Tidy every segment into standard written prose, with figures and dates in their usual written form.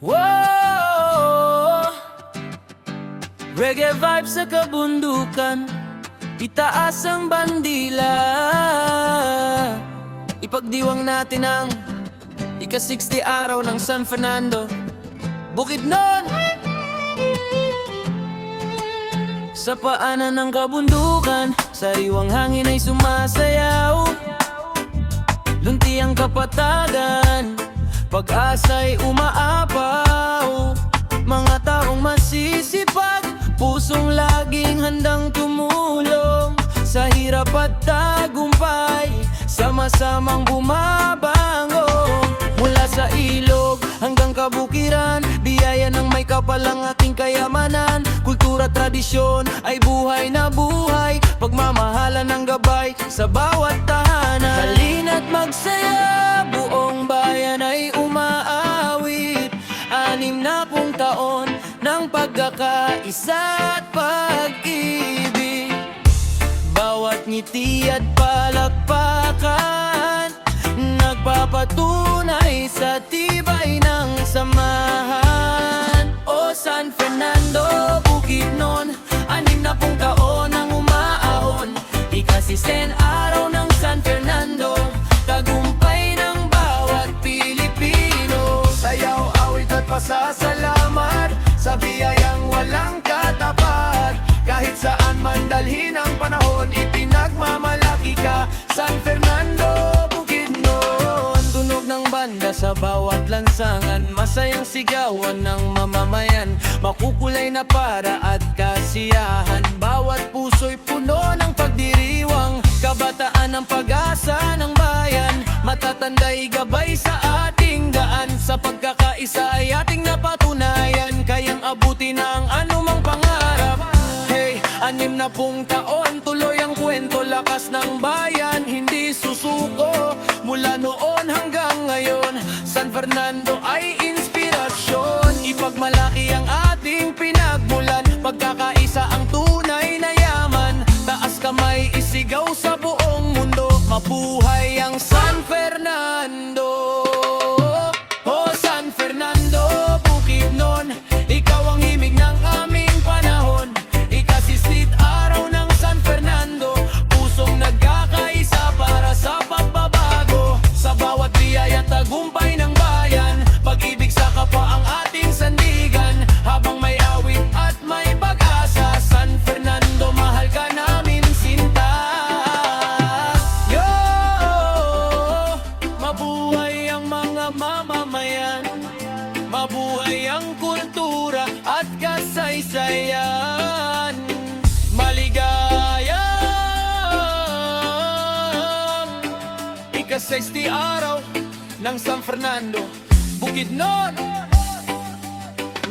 Whoa! Reggae vibes sa kabundukan, itaas ang bandila. Ipagdiwang natin ang ika-60 araw ng San Fernando, Bukidnon. Sa paanan ng kabundukan, sariwang hangin ay sumasayaw. Lunti ang kapatagan, pag-asa'y umaapaw. Mga taong masisipag, pusong laging handang tumulong. Sa hirap at tagumpay, sama-samang bumabango. Mula sa ilog hanggang kabukiran, biyaya ng may kapal ang ating kayamanan. Kultura, tradisyon ay buhay na buhay, pagmamahalan ng gabay sa bawat tahanan. Halina't magsaya, buong bayan ay umaawit. 60 taon ng pagkakaisa at pag-ibig. Bawat ngiti at palakpakan, nagpapatunay sa tibay ng samahan. O San Fernando, Bukidnon, 60 taon ang umaahon. Ika-60 araw ng San Fernando, tagumpay ng bawat Pilipino. Sayaw, awit at pasasalamat sa biyayang walang katapat. Kahit saan man dalhin ang panahon, ipinagmamalaki ka, San Fernando, Bukidnon. Tunog ng banda sa bawat lansangan, masayang sigawan ng mamamayan. Makukulay na para at kasiyahan, bawat puso'y puno ng pagdiriwang. Kabataan ang pag-asa ng bayan, matatanda'y gabay sa ating daan. Sa pagkakaisa ay ating napatunayan, kayang abutin ang anumang pangarap. Hey, 60 taon, tuloy ang kwento, lakas ng bayan, hindi susuko. Mula noon hanggang ngayon, San Fernando ay inspirasyon. Ipagmalaki ang ating pinagmulan, pagkakaisa ang tunay na yaman. Taas kamay, isigaw sa buong mundo, mabuhay ang San Fernando. O San Fernando, Bukidnon, ikaw ang himig ng aming panahon. Ika-60 araw ng San Fernando, pusong nagkakaisa para sa pagbabago. Sa bawat biyaya, tagumpay ng bayan, pag-ibig sa kapwa ang ating sandigan. Habang may awit at may pag-asa, San Fernando, mahal ka namin sinta. Yo! Mabuhay ang mga mamamayan, mabuhay ang kultura at kasaysayan. Maligayang ika-60 araw ng San Fernando, Bukidnon.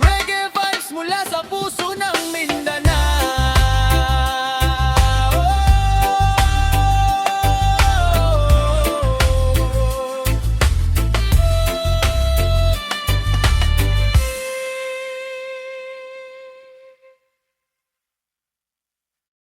Reggae vibes mula sa